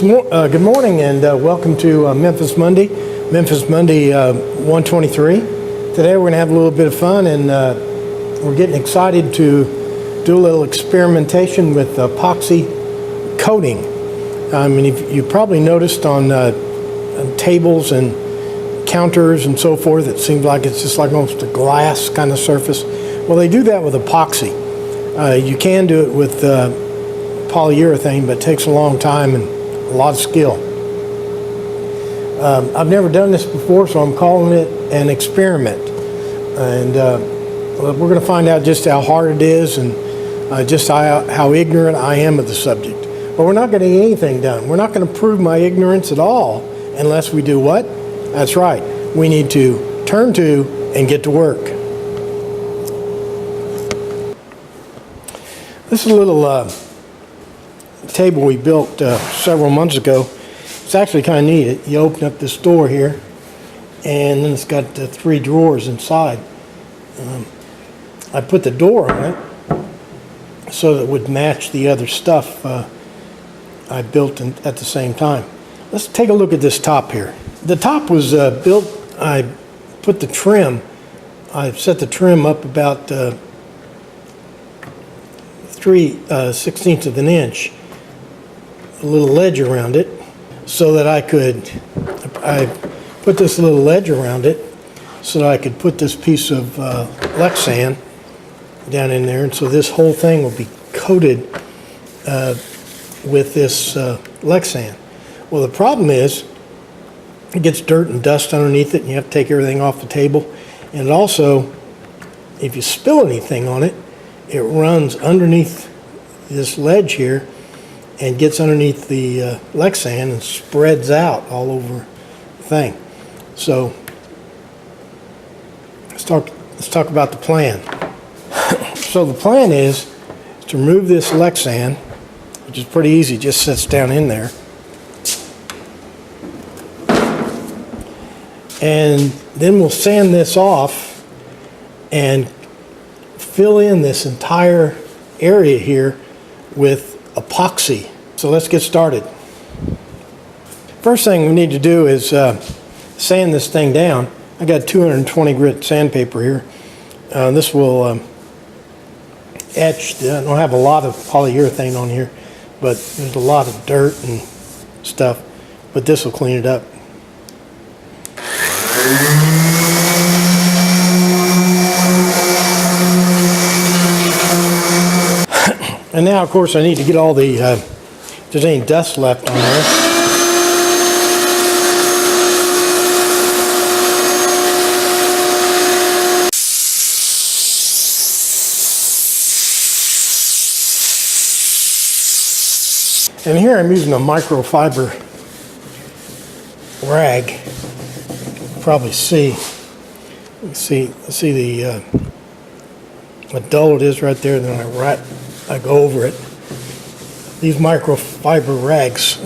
Good morning and welcome to Memphis Monday 123. Today we're going to have a little bit of fun and we're getting excited to do a little experimentation with epoxy coating. I mean, you probably noticed on tables and counters and so forth, it seems like it's just like almost a glass kind of surface. Well, they do that with epoxy. You can do it with polyurethane, but it takes a long time and a lot of skill. I've never done this before, so I'm calling it an experiment. And we're going to find out just how hard it is and just how ignorant I am of the subject. But we're not going to get anything done. We're not going to prove my ignorance at all unless we do what? That's right. We need to turn to and get to work. This is a little table we built several months ago. It's actually kind of neat. You open up this door here, and then it's got 3 drawers inside. I put the door on it so that it would match the other stuff I built at the same time. Let's take a look at this top here. The top was built, I put the trim, I set the trim up about 3/16 of an inch, a little ledge around it, so that I put this little ledge around it so that I could put this piece of Lexan down in there, and so this whole thing will be coated with this Lexan. Well, the problem is it gets dirt and dust underneath it, and you have to take everything off the table. And also, if you spill anything on it, it runs underneath this ledge here and gets underneath the Lexan and spreads out all over the thing. So let's talk about the plan. So the plan is to remove this Lexan, which is pretty easy, just sits down in there. And then we'll sand this off and fill in this entire area here with epoxy. So let's get started. First thing we need to do is sand this thing down. I got 220 grit sandpaper here. This will etch. I don't have a lot of polyurethane on here, but there's a lot of dirt and stuff, but this will clean it up. And now, of course, I need to get all the, if there's any dust left on there. And here I'm using a microfiber rag. You can probably see the how dull it is right there. Then I go over it. These microfiber rags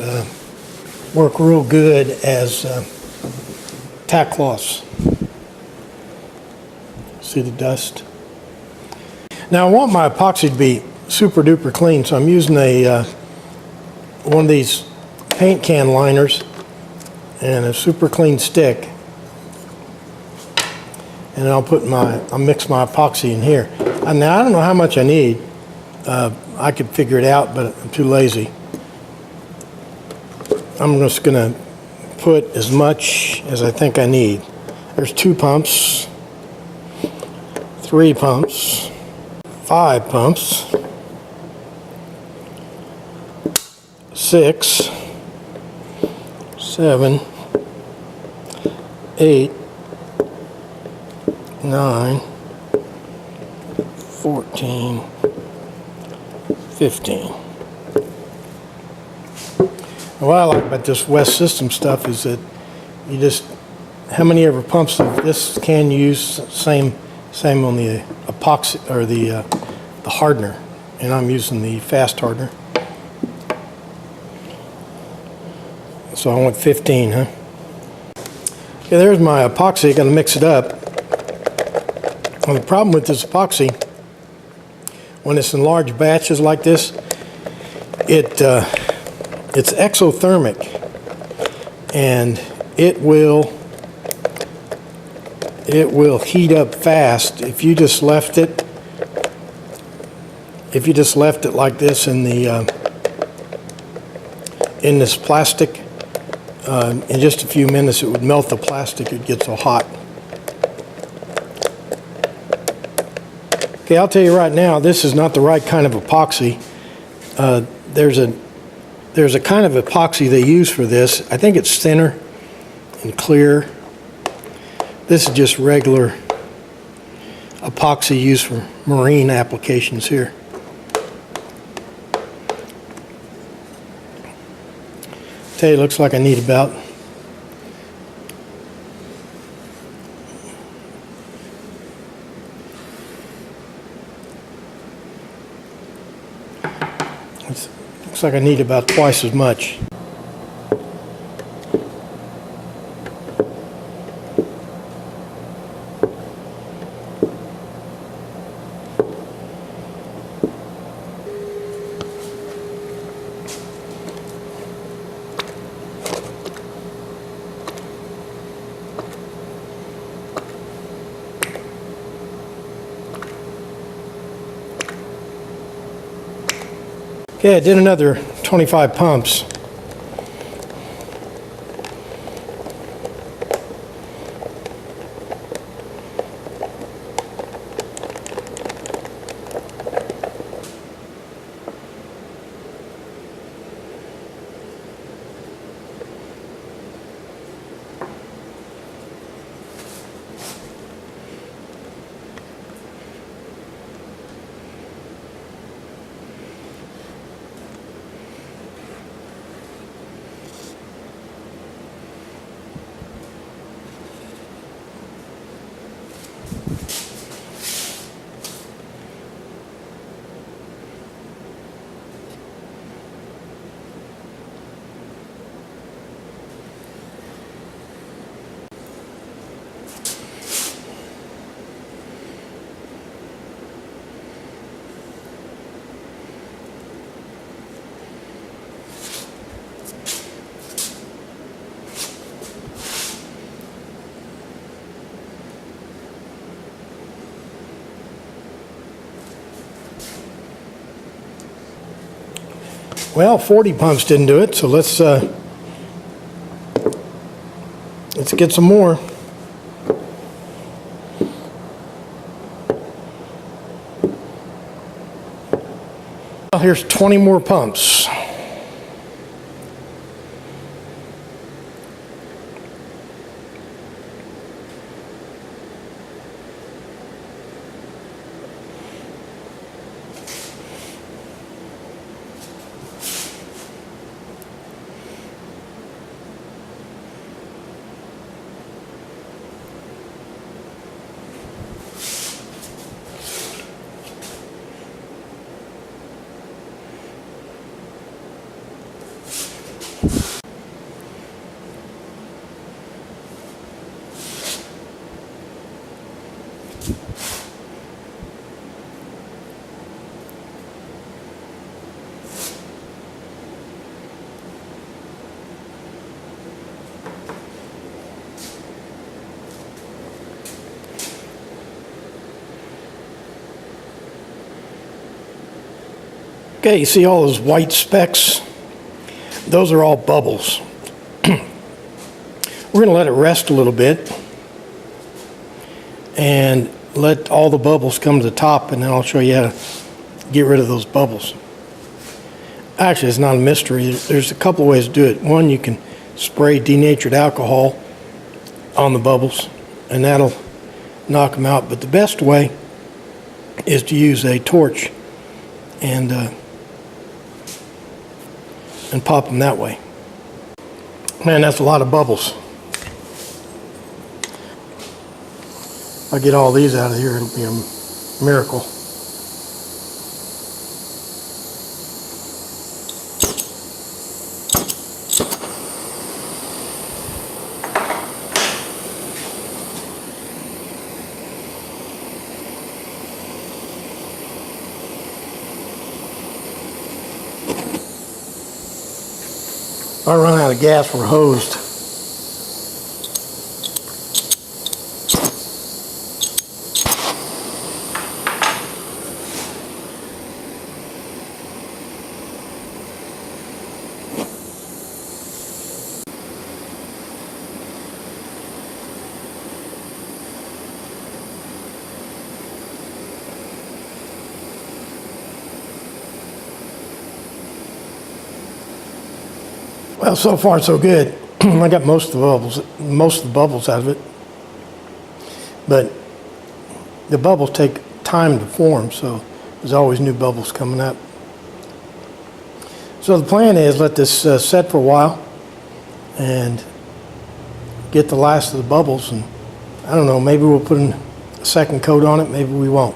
work real good as tack cloths. See the dust? Now I want my epoxy to be super duper clean, so I'm using one of these paint can liners and a super clean stick, and I'll mix my epoxy in here. Now I don't know how much I need. I could figure it out, but I'm too lazy. I'm just going to put as much as I think I need. There's 2 pumps, 3 pumps, 5 pumps, 6, 7, 8, 9, 14, 15. What I like about this West System stuff is that you just, how many ever pumps of this can use, same on the epoxy or the hardener, and I'm using the fast hardener. So I want 15, huh? Okay, there's my epoxy. Got to mix it up. Well, the problem with this epoxy, when it's in large batches like this, it it's exothermic, and it will heat up fast if you just left it. If you just left it like this in this plastic, in just a few minutes it would melt the plastic. It gets so hot. Okay, I'll tell you right now, this is not the right kind of epoxy. There's a kind of epoxy they use for this. I think it's thinner and clear. This is just regular epoxy used for marine applications here. Tell you, it looks like I need about twice as much. Okay, I did another 25 pumps. Well, 40 pumps didn't do it, so let's get some more. Well, here's 20 more pumps. Okay, you see all those white specks? Those are all bubbles. We're going to let it rest a little bit and let all the bubbles come to the top, and then I'll show you how to get rid of those bubbles. Actually, it's not a mystery. There's a couple of ways to do it. One, you can spray denatured alcohol on the bubbles, and that'll knock them out. But the best way is to use a torch and pop them that way. Man, that's a lot of bubbles. If I get all these out of here, it'll be a miracle. I run out of gas, we're hosed. Well, so far so good. I got most of the bubbles out of it. But the bubbles take time to form, so there's always new bubbles coming up. So the plan is let this set for a while and get the last of the bubbles, and I don't know, maybe we'll put a second coat on it, maybe we won't.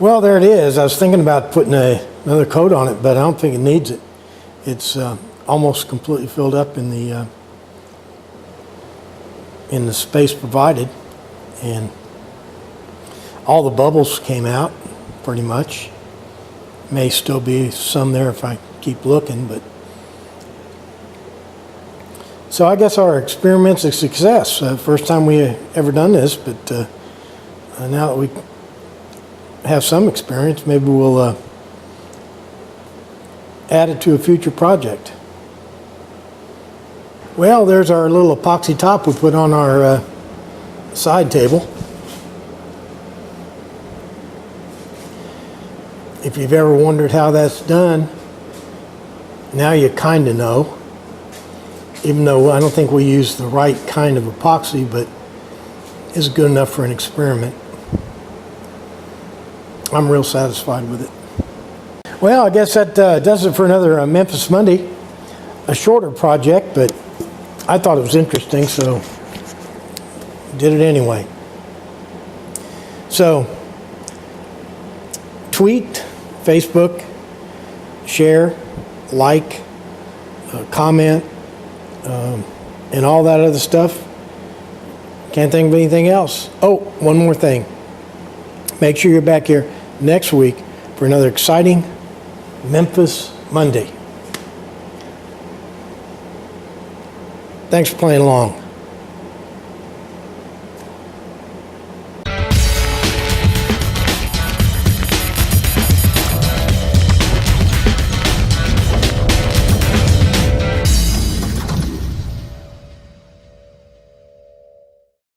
Well, there it is. I was thinking about putting another coat on it, but I don't think it needs it. It's almost completely filled up in the space provided, and all the bubbles came out pretty much. May still be some there if I keep looking, but so I guess our experiment's a success. First time we ever done this, but now that we have some experience, maybe we'll add it to a future project. Well, there's our little epoxy top we put on our side table. If you've ever wondered how that's done, now you kind of know. Even though I don't think we use the right kind of epoxy, but it's good enough for an experiment. I'm real satisfied with it. Well, I guess that does it for another Memphis Monday. A shorter project, but I thought it was interesting, so did it anyway. So, tweet, Facebook, share, like, comment, and all that other stuff. Can't think of anything else. Oh, one more thing. Make sure you're back here next week for another exciting Memphis Monday. Thanks for playing along.